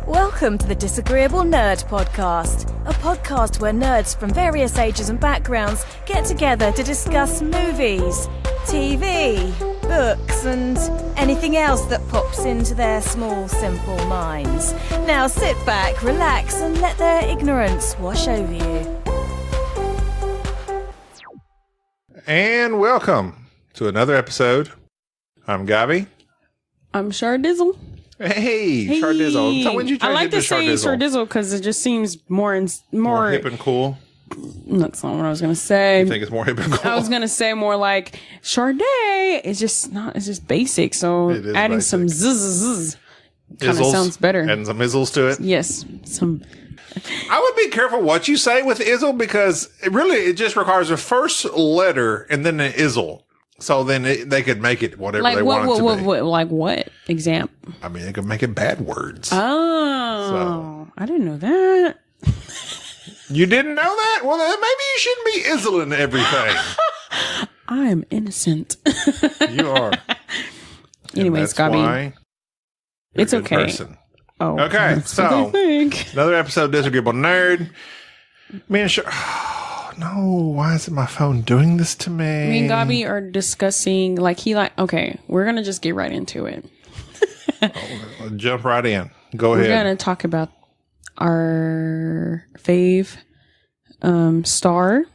Welcome to the Disagreeablenerd podcast, a podcast where nerds from various ages and backgrounds get together to discuss movies, TV, books, and anything else that pops into their small, simple minds. Now sit back, relax, and let their ignorance wash over you. And welcome to another episode. I'm Gabby. I'm Shardizzle. Hey, Shardizzle. So when did you I like to say Shardizzle because it just seems more hip and cool. That's not what I was gonna say. You think it's more hip and cool? I was gonna say more like Sharday. It's just basic. So adding basic. Some zzz kind of sounds better. Adding some izzles to it. Yes, some. I would be careful what you say with izzle because it just requires a first letter and then an izzle. So then they could make it whatever they want it to be. Like what? Example? I mean, they could make it bad words. Oh, I didn't know that. You didn't know that? Well, then maybe you shouldn't be izzling everything. I am innocent. You are. Anyways, Gabby. It's okay. Person. Oh, okay, so another episode of Disagreeable Nerd. Me and no, why is my phone doing this to me? Me and Gabby are discussing, okay, we're going to just get right into it. Jump right in. Go ahead. We're going to talk about our fave star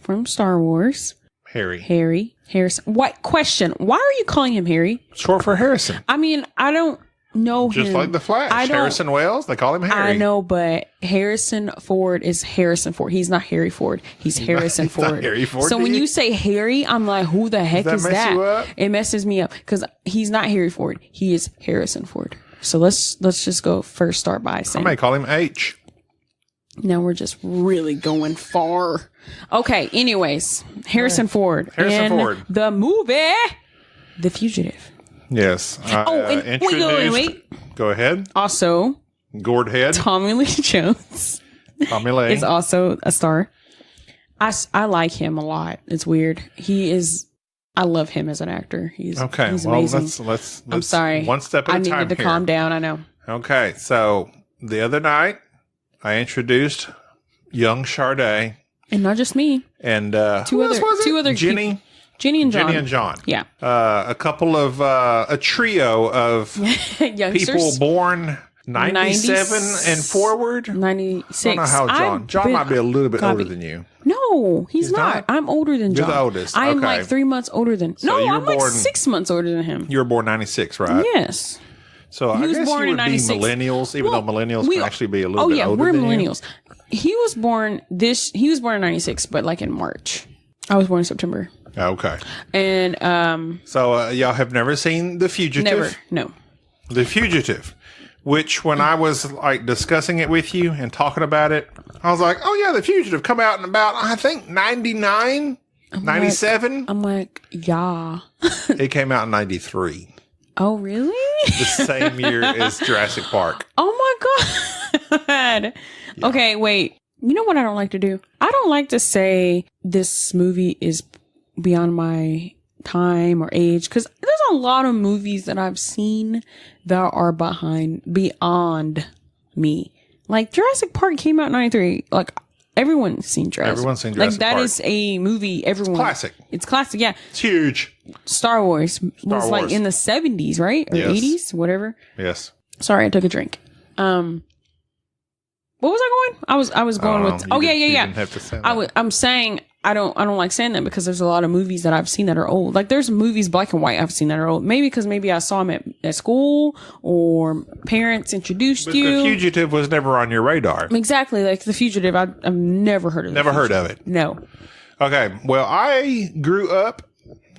from Star Wars. Harry. Harrison. What question? Why are you calling him Harry? Short for Harrison. I mean, I don't know him. Just like the Flash. Harrison Wells, they call him Harry. I know, but Harrison Ford is Harrison Ford. He's not Harry Ford. He's Harrison Ford. Not Harry Ford. So when you say Harry, I'm like, who the heck is that? You up? It messes me up because he's not Harry Ford. He is Harrison Ford. So let's just start by saying I may call him H. Now we're just really going far. Okay, anyways, Harrison Ford. Ford. The movie The Fugitive. Yes. Wait. Go ahead. Also, Gourd Head. Tommy Lee Jones. Tommy Lee is also a star. I like him a lot. It's weird. I love him as an actor. He's amazing. Let's I'm sorry. One step at a time. I needed to calm down. I know. Okay, so the other night I introduced young Sharday, and not just me. And two other Jenny. Jenny and John. Yeah. A trio of people born 97 and forward. 96. I don't know how John. John might be a little bit older than you. No, he's not. I'm older than John. You're the oldest. I'm like 3 months older than. So I'm like 6 months older than him. You were born 96, right? Yes. So I guess you would be millennials, even though millennials can actually be a little bit older than you. Oh yeah, we're millennials. He was born in 96, but like in March. I was born in September. Okay. And so y'all have never seen The Fugitive? Never. No. The Fugitive, which when I was like discussing it with you and talking about it, I was like, "Oh yeah, The Fugitive come out in about I think 99, 97." I'm like, "Yeah." It came out in 93. Oh, really? The same year as Jurassic Park. Oh my god. Yeah. Okay, wait. You know what I don't like to do? I don't like to say this movie is beyond my time or age, because there's a lot of movies that I've seen that are beyond me. Like Jurassic Park came out in 93. Like everyone's seen Jurassic. Everyone's seen Jurassic Park. Like that is a movie everyone. It's classic. It's classic, yeah. It's huge. Star Wars was like in the 70s, right? Or 80s, whatever. Yes. Sorry, I took a drink. What was I going? I was going with. Oh yeah. You didn't have to say that. I'm saying I don't like saying that because there's a lot of movies that I've seen that are old. Like there's movies black and white I've seen that are old. Maybe because I saw them at school or parents introduced you. The Fugitive was never on your radar. Exactly, like The Fugitive. I've never heard of it. Never heard of it. No. Okay. Well, I grew up.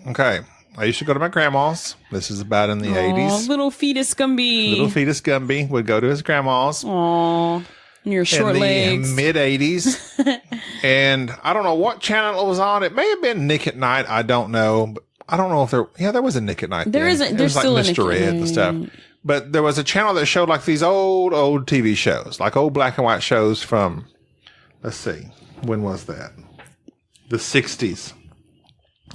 Okay. I used to go to my grandma's. This is about in the 80s. Little fetus Gumby. Little fetus Gumby would go to his grandma's. Aww. Your short legs. In the mid-80s. And I don't know what channel it was on. It may have been Nick at Night. I don't know. But I don't know if there was a Nick at Night. There's still like a Mr. Nick Ed and stuff. But there was a channel that showed like these old TV shows, like old black and white shows from, let's see, when was that? The 60s.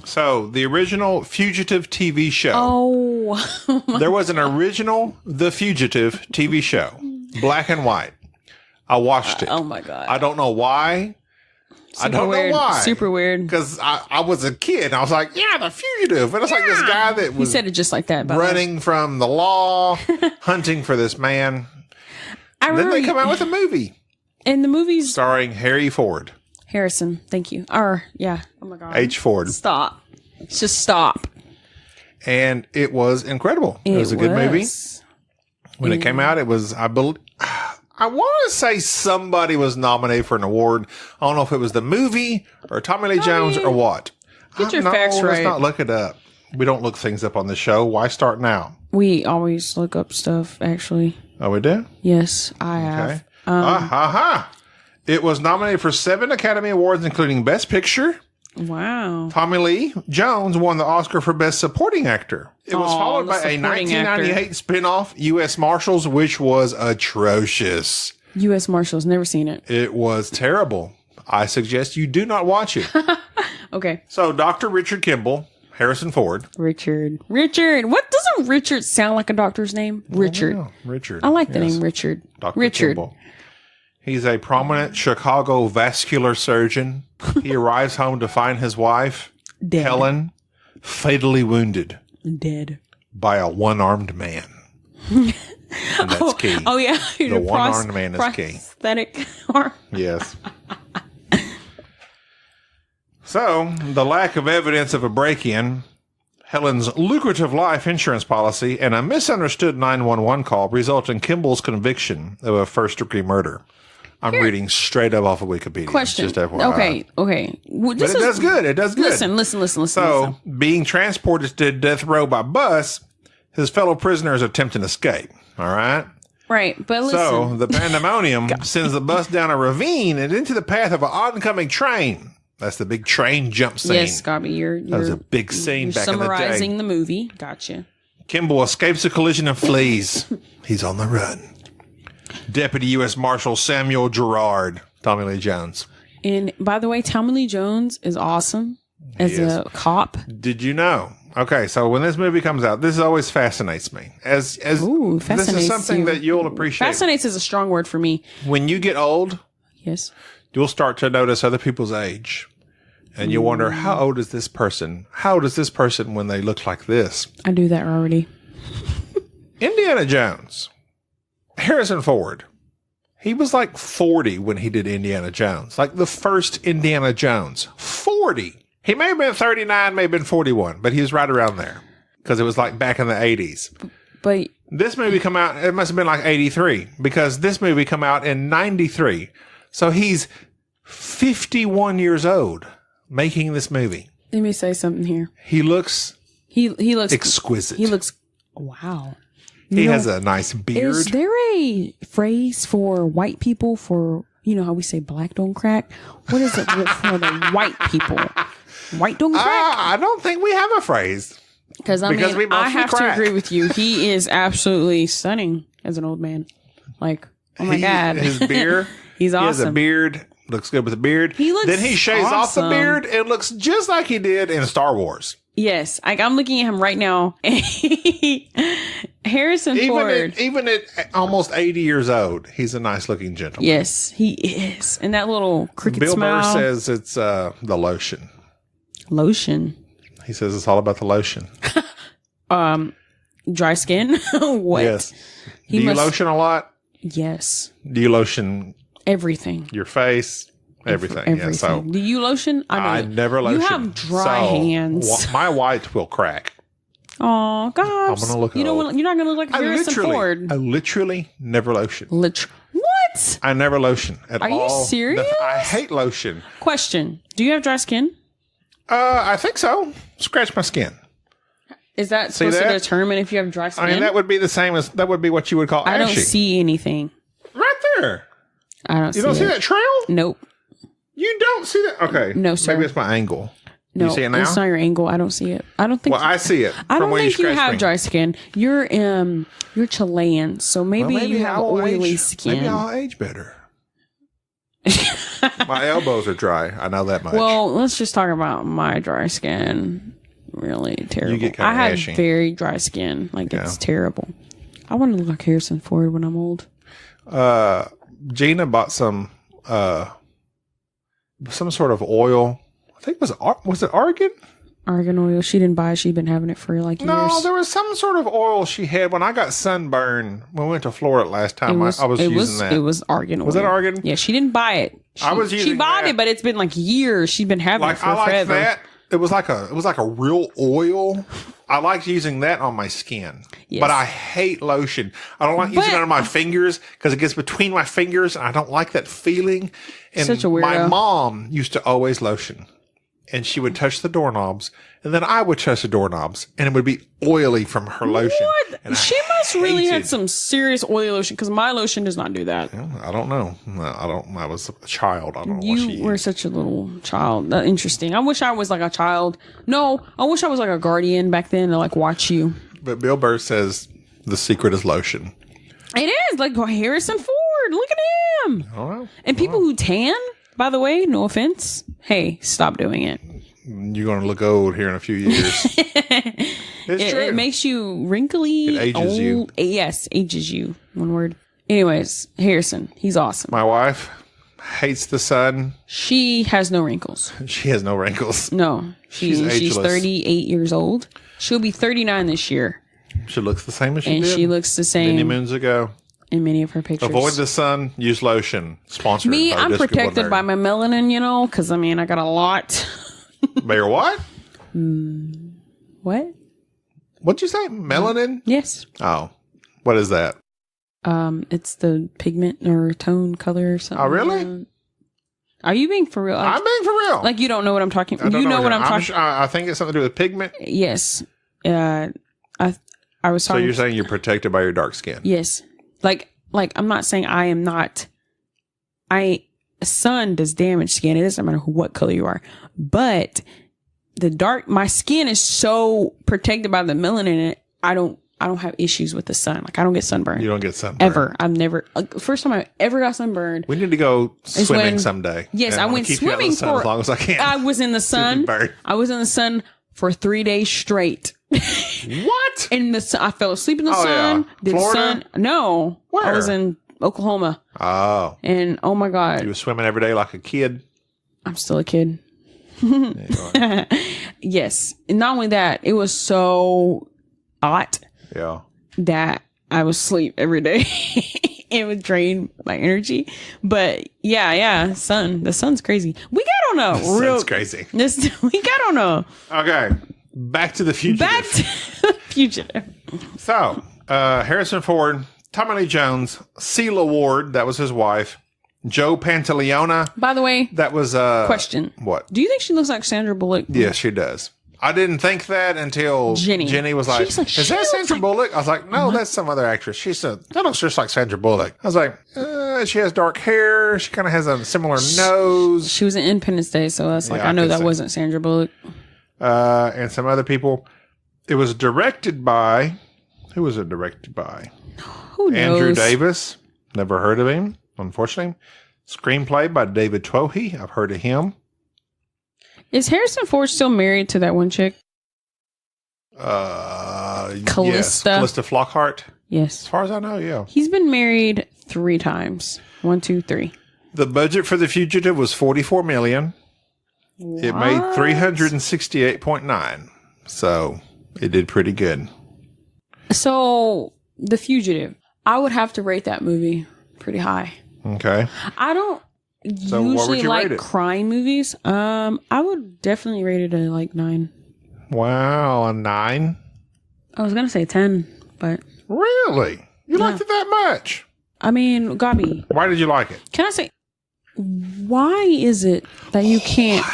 So the original Fugitive TV show. Oh. There was an original The Fugitive TV show. Black and white. I watched it. Oh my God. I don't know why. I don't weird. know why. Super weird. Because I was a kid and I was like, yeah, the Fugitive. And it's like this guy that He was said it just like that. running from the law, hunting for this man. Then they come out with a movie. And the movie's starring Harry Ford. Harrison. Thank you. Oh my God. H. Ford. Stop. Just stop. And it was incredible. It was a good movie. When it came out, it was, I want to say somebody was nominated for an award. I don't know if it was the movie or Tommy Lee Jones or what. Get your facts right. Let's not look it up. We don't look things up on the show. Why start now? We always look up stuff, actually. Oh, we do? Yes, I have. Okay. It was nominated for 7 Academy Awards, including Best Picture. Wow. Tommy Lee Jones won the Oscar for Best Supporting Actor. It was followed by a 1998 spinoff, U.S. Marshals, which was atrocious. U.S. Marshals, never seen it. It was terrible. I suggest you do not watch it. Okay. So, Dr. Richard Kimball, Harrison Ford. Richard. What doesn't Richard sound like a doctor's name? Richard. Richard. I like the name Richard. Dr. Richard. Kimball. He's a prominent Chicago vascular surgeon. He arrives home to find his wife, Dead. Helen, fatally wounded. Dead. By a one-armed man. And that's key. Oh, yeah. The one-armed man is key. Prosthetic arm. Yes. So, the lack of evidence of a break-in, Helen's lucrative life insurance policy, and a misunderstood 911 call result in Kimball's conviction of a first-degree murder. I'm reading straight up off of Wikipedia. Question. Just FYI. Okay. Well, But it does good. It does good. Listen. So, being transported to death row by bus, his fellow prisoners attempt an escape. All right? Right, but listen. So, the pandemonium sends the bus down a ravine and into the path of an oncoming train. That's the big train jump scene. Yes, Scobby, that was a big scene back in the day. Summarizing the movie. Gotcha. Kimball escapes the collision and flees. He's on the run. Deputy U.S. Marshal Samuel Gerard, Tommy Lee Jones. And by the way, Tommy Lee Jones is awesome as a cop. Did you know? Okay, so when this movie comes out, this always fascinates me. Fascinates this is something that you'll appreciate. Fascinates is a strong word for me. When you get old, yes, you'll start to notice other people's age. And you wonder, how old is this person? How old is this person when they look like this? I do that already. Indiana Jones. Harrison Ford. He was like 40 when he did Indiana Jones. Like the first Indiana Jones. 40. He may have been 39, may have been 41, but he was right around there. Because it was like back in the 80s. But this movie come out, it must have been like 83. Because this movie come out in 93. So he's 51 years old making this movie. Let me say something here. He looks he looks exquisite. He looks wow. He has a nice beard. Is there a phrase for white people for, you know how we say black don't crack? What is it for the white people? White don't crack? I don't think we have a phrase. Because I have to agree with you. He is absolutely stunning as an old man. Like, oh my God. His beard. He's awesome. He has a beard. Looks good with a beard. Then he shaves off the beard and looks just like he did in Star Wars. Yes. I'm looking at him right now. Harrison Ford. Even at almost 80 years old, he's a nice looking gentleman. Yes, he is. And that little cricket Bill smile. Burr says it's the lotion. Lotion? He says it's all about the lotion. Dry skin? What? Yes. Do you lotion a lot? Yes. Do you lotion everything? Your face? Everything. Everything. Yeah, so do you lotion? I never lotion. You have dry hands. My white will crack. Oh gosh! I'm gonna look. You're not gonna look like Harrison Ford. I literally never lotion. What? I never lotion at all. Are you serious? I hate lotion. Question: do you have dry skin? I think so. Scratch my skin. Is that supposed to determine if you have dry skin? I mean, that would be the same as that would be what you would call ashy. I don't see anything. Right there. I don't. You don't see that trail? Nope. You don't see that? Okay. No, sir. Maybe it's my angle. No, you see it now? It's not your angle. I don't see it. I don't think. Well, I see it. I don't think you have dry skin. You're Chilean, so maybe you have oily skin. Maybe I'll age better. My elbows are dry. I know that much. Well, let's just talk about my dry skin. Really terrible. You get kind of ashy. I have very dry skin. Like it's terrible. I want to look like Harrison Ford when I'm old. Gina bought some sort of oil. I think was it argan? Argan oil. She didn't buy it. She'd been having it for like years. No, there was some sort of oil she had when I got sunburned when we went to Florida last time. I was using that. It was argan oil. Was it argan? Yeah, she didn't buy it. She bought it, but it's been like years. She's been having it for forever. That. It was like a real oil. I liked using that on my skin, but I hate lotion. I don't like using it on my fingers because it gets between my fingers, and I don't like that feeling. And such a weirdo. My mom used to always lotion, and she would touch the doorknobs, and then I would touch the doorknobs, and it would be oily from her lotion. What? And she must really had some serious oily lotion because my lotion does not do that. I don't know. I was a child. I don't know. You were such a little child. Interesting. I wish I was like a child. No, I wish I was like a guardian back then to like watch you. But Bill Burr says the secret is lotion. It is like Harrison Ford. Look at him. I don't know. And people who tan, by the way, no offense. Hey, stop doing it. You're going to look old here in a few years. It makes you wrinkly. It ages you. Yes, ages you. One word. Anyways, Harrison, he's awesome. My wife hates the sun. She has no wrinkles. She has no wrinkles. No. She's ageless. 38 years old. She'll be 39 this year. She looks the same as she did. And she looks the same. Many moons ago. In many of her pictures. Avoid the sun. Use lotion. Sponsored Me, by I'm protected Nerd. by my melanin, because, I got a lot. By your what? What? What'd you say? Melanin? Yes. Oh. What is that? It's the pigment or tone color or something. Oh, really? Are you being for real? I'm being for real. Like you don't know what I'm talking about. You know what I'm talking about. I think it's something to do with pigment. Yes. I was talking. So you're saying you're protected by your dark skin? Yes. Like I'm not saying I am not. Sun does damage skin. It doesn't matter what color you are. But my skin is so protected by the melanin in it. I don't have issues with the sun. Like I don't get sunburned. You don't get sunburned ever. I've never. First time I ever got sunburned. We need to go swimming someday. Yes, I went swimming for as long as I can. I was in the sun. I was in the sun for 3 days straight. What? In the sun, I fell asleep in the sun. Yeah. Florida? No. Where? I was in Oklahoma. Oh. And oh my God. You were swimming every day like a kid? I'm still a kid. Yes. And not only that, it was so hot that I would sleep every day. It would drain my energy. But yeah, the sun's crazy. We got on a real... Sun's crazy. We got on a... Okay. Back to the Fugitive. Fugitive. So, Harrison Ford, Tommy Lee Jones, Sheila Ward, that was his wife, Joe Pantoliano. By the way, that was question. What? Do you think she looks like Sandra Bullock? Yes, she does. I didn't think that until Jenny was like, is that Sandra Bullock? I was like, no, that's some other actress. She said, that looks just like Sandra Bullock. I was like, she has dark hair. She kind of has a similar nose. She was in Independence Day, so that's I know that wasn't Sandra Bullock. And some other people. It was directed by, who was it directed by? Who knows? Andrew Davis. Never heard of him, unfortunately. Screenplay by David Twohy. I've heard of him. Is Harrison Ford still married to that one chick? Callista. Yes, Callista Flockhart. Yes. As far as I know, yeah. He's been married 3 times. 1, 2, 3. The budget for The Fugitive was $44 million. What? It made $368.9. So it did pretty good. So The Fugitive, I would have to rate that movie pretty high. Okay. I don't usually like crime movies. I would definitely rate it a 9. Wow, a 9? I was gonna say 10, but really, you liked it that much? I mean, Gabi, why did you like it? Can I say, why is it that you can't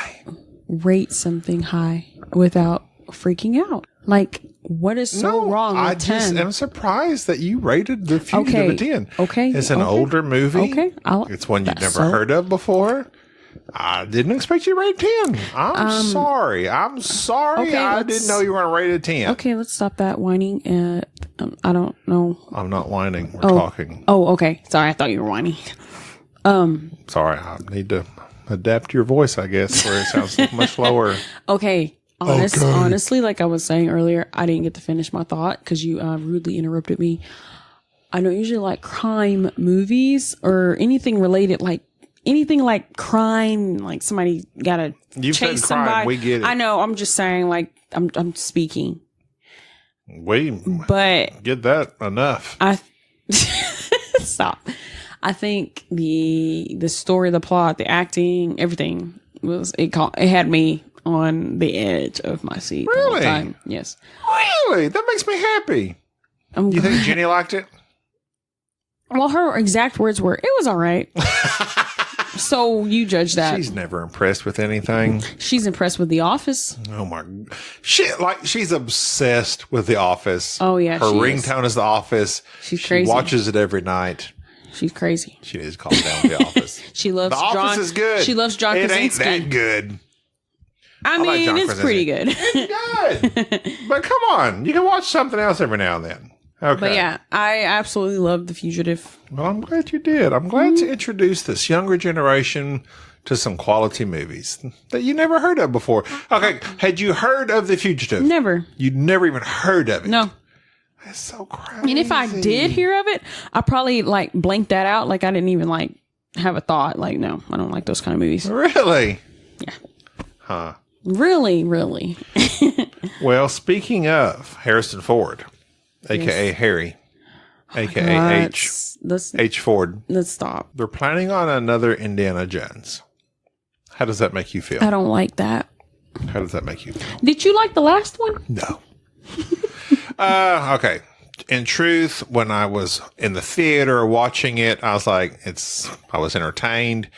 rate something high without freaking out? Like, what is so wrong with 10? I just am surprised that you rated The Fugitive a 10. Okay. It's an older movie. Okay. It's one you've never heard of before. I didn't expect you to rate 10. I'm sorry. Okay, I didn't know you were going to rate a 10. Okay, let's stop that whining. I don't know. I'm not whining. We're talking. Oh, okay. Sorry, I thought you were whining. Sorry, I need to adapt your voice, I guess, where it sounds much lower. Okay. Honestly, like I was saying earlier, I didn't get to finish my thought because you rudely interrupted me. I don't usually like crime movies or anything related, like anything like crime, like somebody gotta You've chase said crime, somebody. we get it. I know. I'm just saying, like, I'm speaking. We But get that enough. Stop. I think the story, the plot, the acting, everything it had me on the edge of my seat the whole time. Yes. Really? That makes me happy. You think Jenny liked it? Well, her exact words were, "It was all right." So you judge that. She's never impressed with anything. She's impressed with The Office. Oh my! She's obsessed with The Office. Oh yeah, her ringtone is The Office. She's crazy. She watches it every night. She's crazy. She needs to calm down with The Office. She loves The Office John. is good. She loves John It Krasinski. ain't that good. I mean, like John it's Krasinski. pretty good. It's good. But come on, you can watch something else every now and then. Okay. But yeah, I absolutely love The Fugitive. Well, I'm glad you did. I'm glad to introduce this younger generation to some quality movies that you never heard of before. Okay, had you heard of The Fugitive? Never. You'd never even heard of it. No. That's so crazy. And if I did hear of it, I probably like blanked that out. Like I didn't even like have a thought. Like, no, I don't like those kind of movies. Really? Yeah. Huh. Really, really. Well, speaking of Harrison Ford, a.k.a. Harry, a.k.a. H. Ford. Let's stop. They're planning on another Indiana Jones. How does that make you feel? I don't like that. How does that make you feel? Did you like the last one? No. Okay. In truth, when I was in the theater watching it, I was like, I was entertained.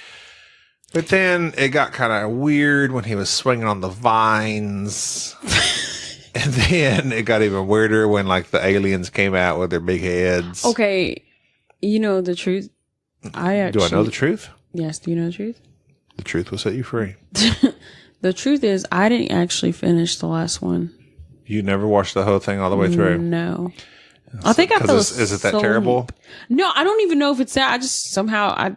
But then it got kind of weird when he was swinging on the vines. And then it got even weirder when like the aliens came out with their big heads. Okay. You know the truth? Do I know the truth? Yes. Do you know the truth? The truth will set you free. The truth is, I didn't actually finish the last one. You never watched the whole thing all the way through? No. I think I fell asleep. Is it that terrible? No, I don't even know if it's that. I just somehow,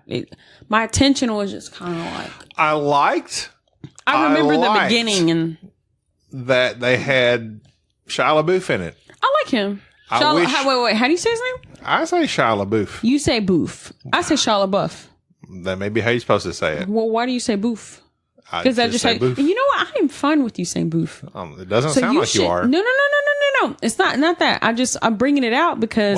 my attention was just kind of like. I remember the beginning and. That they had Shia Lebouf in it. I like him. Wait. How do you say his name? I say Shia Lebouf. You say Boof. I say Shia LaBeouf. That may be how you're supposed to say it. Well, why do you say Boof? Because I just say Boof. You know what? I am fine with you saying Boof. It doesn't sound like you are. No. It's not that. I'm bringing it out because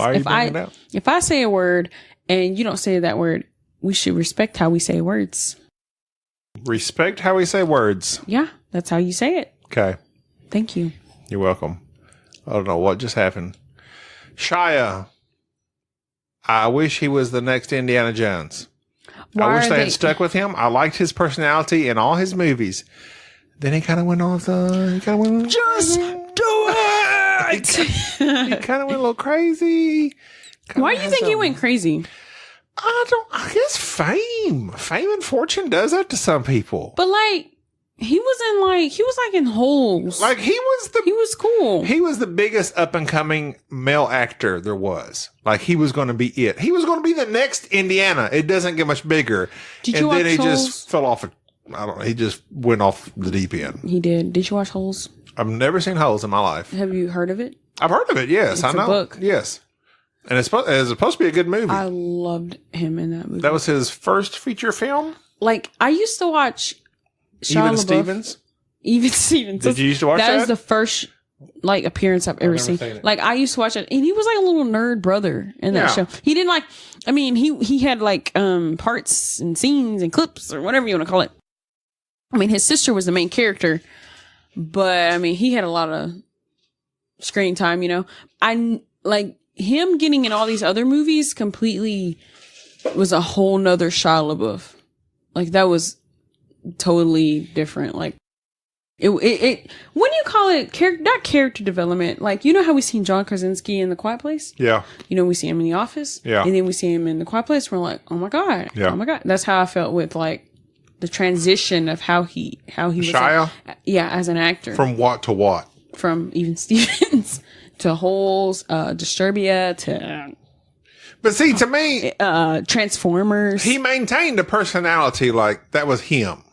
if I say a word and you don't say that word, we should respect how we say words. Respect how we say words. Yeah, that's how you say it. Okay. Thank you. You're welcome. I don't know what just happened. Shia. I wish he was the next Indiana Jones. I wish they had stuck with him. I liked his personality in all his movies. Then he kind of went off just do it. He kind of went a little crazy. Why do you think he went crazy? I guess fame and fortune does that to some people. But like, he was in Holes. Like he was cool. He was the biggest up and coming male actor there was. Like he was going to be it. He was going to be the next Indiana. It doesn't get much bigger. Did you watch he Holes? Just fell off. I don't know. He just went off the deep end. He did. Did you watch Holes? I've never seen Holes in my life. Have you heard of it? I've heard of it. Yes, I know. A book. Yes, and it's supposed to be a good movie. I loved him in that movie. That was his first feature film. Like I used to watch. Even Stevens. Did you used to watch that? That was the first like appearance I've ever seen. Like I used to watch it, and he was like a little nerd brother in that show. He didn't like. I mean, he had like parts and scenes and clips or whatever you want to call it. I mean, his sister was the main character, but I mean, he had a lot of screen time. You know, I like him getting in all these other movies. Completely was a whole nother Shia LaBeouf. Like that was totally different. Like. It when you call it not character development, like you know how we seen John Krasinski in The Quiet Place? Yeah. You know, we see him in The Office. Yeah. And then we see him in The Quiet Place. We're like, oh my God. Yeah. Oh my God. That's how I felt with like the transition of how he was Shia? As an actor. From what to what? From even Stevens to Holes, Disturbia to But see, to me Transformers. He maintained a personality like that was him.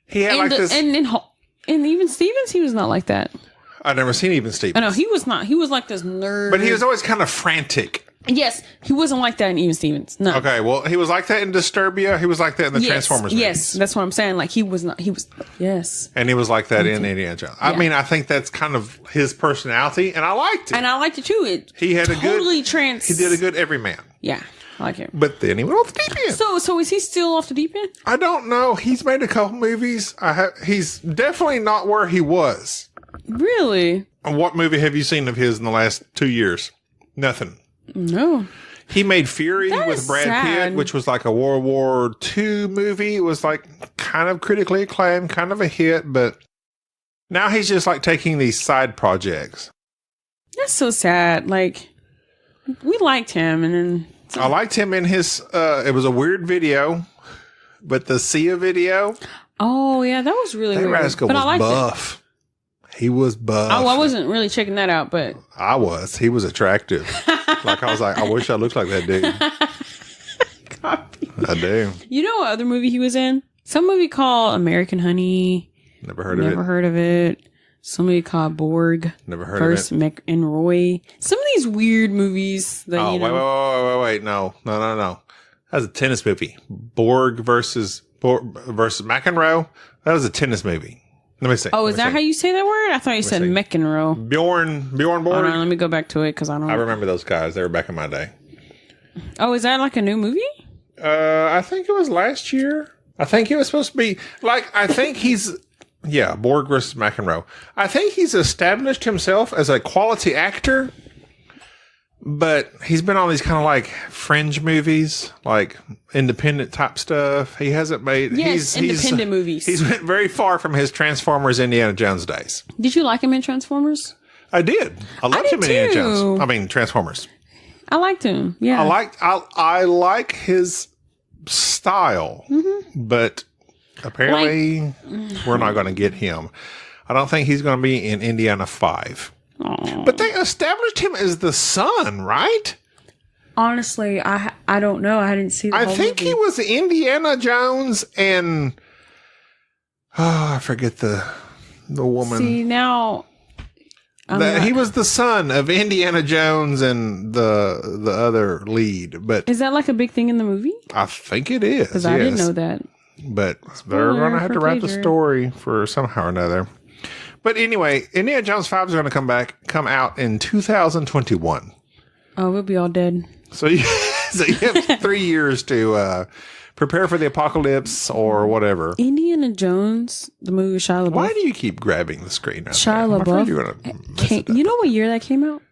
He had this and even Stevens, he was not like that. I've never seen even Stevens. I know he was not. He was like this nerd. But he was always kind of frantic. Yes, he wasn't like that in Even Stevens. No. Okay, well, he was like that in Disturbia. He was like that in the Transformers movies. Yes, that's what I'm saying. Like, he was not, he was, yes. And he was like that in Indiana Jones. I mean, I think that's kind of his personality, and I liked it. And I liked it too. He had totally he did a good everyman. Yeah, I like him. But then he went off the deep end. So is he still off the deep end? I don't know. He's made a couple movies. He's definitely not where he was. Really? What movie have you seen of his in the last 2 years? Nothing. No. He made Fury with Brad Pitt, which was like a World War II movie. It was like kind of critically acclaimed, kind of a hit, but now he's just like taking these side projects. That's so sad. Like, we liked him, and then I liked him in his. It was a weird video, but the Sia video. Oh yeah, that was really weird. Rascal but was I liked buff. He was buff. Oh, I wasn't really checking that out, but I was. He was attractive. Like, I was like, I wish I looked like that dude. I do. You know what other movie he was in? Some movie called American Honey. Never heard of it. Never heard of it. Some movie called Borg. Never heard First, of it. Mick and Roy. Some of these weird movies that wait. No. That's a tennis movie. Borg versus McEnroe. That was a tennis movie. Let me see. Oh, is that how you say that word? I thought you said McEnroe. Bjorn Borg. Hold on, let me go back to it because I don't. I remember those guys. They were back in my day. Oh, is that like a new movie? I think it was last year. I think it was supposed to be I think he's Borg versus McEnroe. I think he's established himself as a quality actor, but he's been on these kind of like fringe movies, like independent type stuff. He hasn't made independent movies. He's went very far from his Transformers Indiana Jones days. Did you like him in Transformers? I did. I loved him in Indiana Jones. I mean Transformers. I liked him. Yeah. I like his style, but apparently we're not going to get him. I don't think he's going to be in Indiana 5. Aww. But they established him as the son, right? Honestly, I don't know. I didn't see the whole think movie. He was Indiana Jones and I forget the woman. See, now he was the son of Indiana Jones and the other lead. But is that like a big thing in the movie? I think it is. Because I didn't know that. But they're going to have to write the story for somehow or another. But anyway, Indiana Jones 5 is going to come out in 2021. Oh, we'll be all dead. So you have 3 years to prepare for the apocalypse or whatever. Indiana Jones, the movie with Shia LaBeouf. Why do you keep grabbing the screen? Shia LaBeouf. You know what year that came out?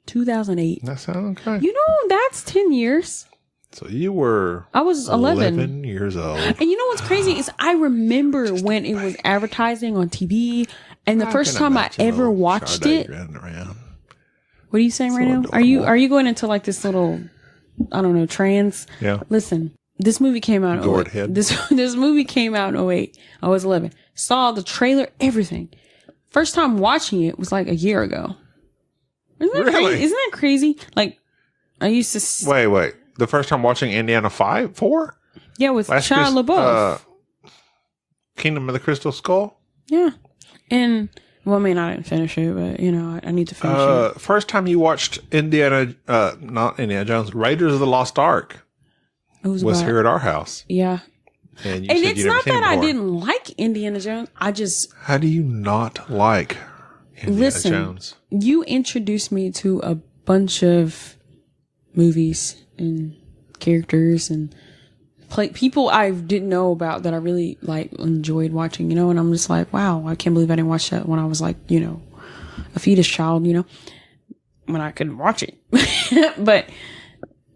2008. That sounds okay. You know, that's 10 years. So you were... I was 11 years old. And you know what's crazy is I remember when it was advertising on TV, and the first time I ever watched it... What are you saying right now? Are you going into like this little, I don't know, trance? Yeah. Listen, this movie came out in 08. This movie came out in 08. I was 11. Saw the trailer, everything. First time watching it was like a year ago. Isn't that crazy? Isn't that crazy? Like, I used to... Wait. The first time watching Indiana 4? Yeah, with Shia LaBeouf. Kingdom of the Crystal Skull? Yeah. And, well, I mean, I didn't finish it, but, you know, I need to finish it. First time you watched not Indiana Jones, Raiders of the Lost Ark was here at our house. Yeah. And it's not that I didn't like Indiana Jones. I just... How do you not like Indiana Jones? You introduced me to a bunch of movies and characters and people I didn't know about that I really enjoyed watching, you know, and I'm just like, wow, I can't believe I didn't watch that when I was like, you know, a fetus child, you know, when I couldn't watch it. But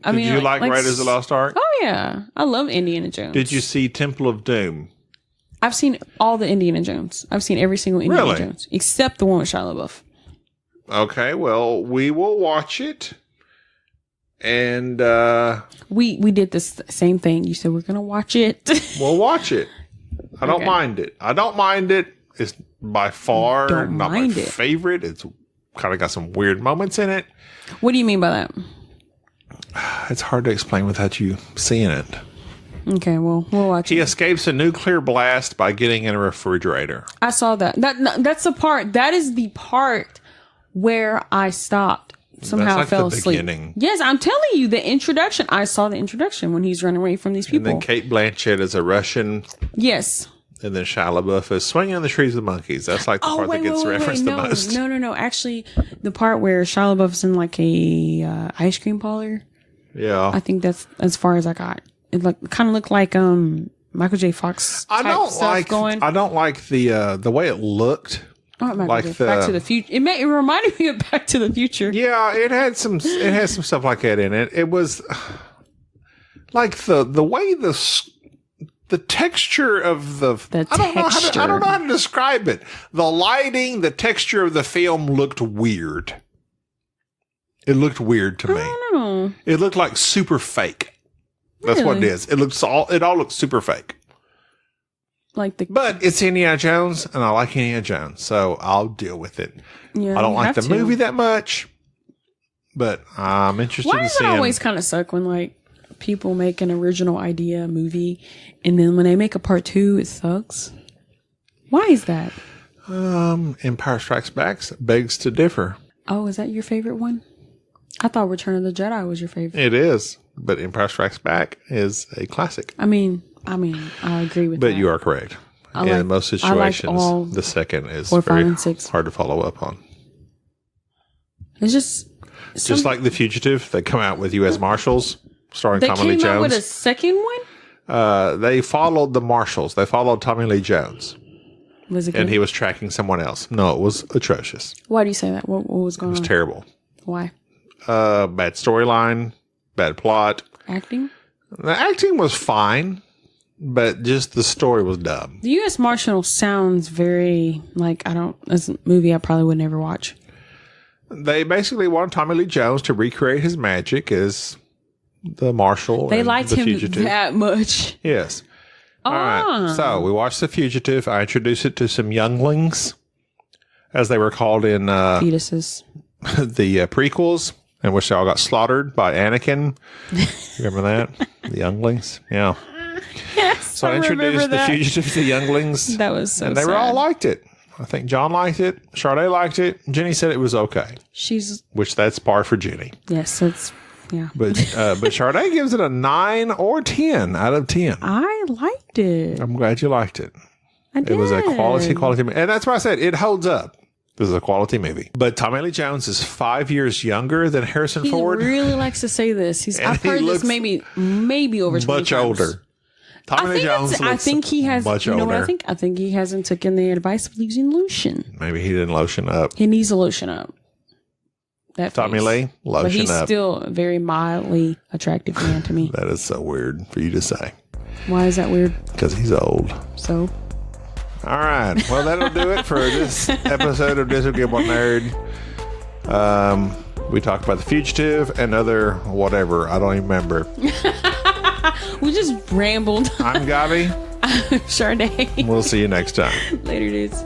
I mean, did you like Raiders of the Lost Ark? Oh yeah, I love Indiana Jones. Did you see Temple of Doom? I've seen all the Indiana Jones. I've seen every single Indiana Jones except the one with Shia LaBeouf. Okay, well, we will watch it. And we did this same thing. You said we're gonna watch it. We'll watch it. I don't mind it. It's by far not my favorite. It's kind of got some weird moments in it. What do you mean by that? It's hard to explain without you seeing it. Okay, well, we'll watch it. He escapes a nuclear blast by getting in a refrigerator. I saw that. That's the part. That is the part where I stopped. somehow like fell the asleep. beginning. Yes, I'm telling you, the introduction. I saw the introduction when he's running away from these people. And then Kate Blanchett is a Russian. Yes. And then Shia Lebouf is swinging on the trees with monkeys. That's like the part that gets referenced the most. No. Actually, the part where Shia LaBeouf's in like a ice cream parlor. Yeah. I think that's as far as I got. It kind of looked like Michael J. Fox. I don't like the way it looked. Oh, it might be Back to the Future. It reminded me of Back to the Future. Yeah, it had some stuff like that in it. It was like the way the texture of I don't know how to describe it. The lighting, the texture of the film looked weird. It looked weird to me. I don't know. It looked like super fake. That's what it is. It all looks super fake. But it's Indiana Jones, and I like Indiana Jones, so I'll deal with it. Yeah, I don't like the movie that much, but I'm interested Why in does seeing. it always kind of suck when like people make an original idea movie, and then when they make a part 2, it sucks? Why is that? Empire Strikes Back begs to differ. Oh, is that your favorite one? I thought Return of the Jedi was your favorite. It is, but Empire Strikes Back is a classic. I mean, I agree with that. But you are correct. In most situations, the second is 4, 5, very and 6. hard to follow up on. It's just like The Fugitive. They come out with U.S. Marshals starring Tommy Lee Jones. They came out with a second one? They followed the Marshals. They followed Tommy Lee Jones. Was it good? And he was tracking someone else. No, it was atrocious. Why do you say that? What was going on? It was terrible. Why? Bad storyline, bad plot. Acting? The acting was fine, but just the story was dumb. The U.S. Marshal sounds very that's a movie I probably would never watch. They basically wanted Tommy Lee Jones to recreate his magic as the Marshal. They liked the him Fugitive. that much. Yes. All right. So we watched The Fugitive. I introduced it to some younglings, as they were called in fetuses. The prequels, in which they all got slaughtered by Anakin. Remember that? The younglings? Yeah. Yes. So I introduced The Fugitive to younglings. That was so And they sad. were all liked it. I think John liked it. Sade liked it. Jenny said it was okay. Which that's par for Jenny. Yes, that's... Yeah. But Sade gives it a 9 or 10 out of 10. I liked it. I'm glad you liked it. I did. It was a quality movie. And that's why I said it holds up. This is a quality movie. But Tommy Lee Jones is 5 years younger than Harrison Ford. He really likes to say this. I've heard this maybe over 20 much times. Older. Tommy Lee Jones I think he has. much you know older. what I think? I think he hasn't taken the advice of using lotion. Maybe he didn't lotion up. He needs to lotion up. That Tommy face. Lee, lotion but he's up. still a very mildly attractive man to me. That is so weird for you to say. Why is that weird? Because he's old. So? All right. Well, that'll do it for this episode of Disagreeablenerd. We talked about The Fugitive and other whatever. I don't even remember. We just rambled. I'm Gabi. I'm Sade. We'll see you next time. Later, dudes.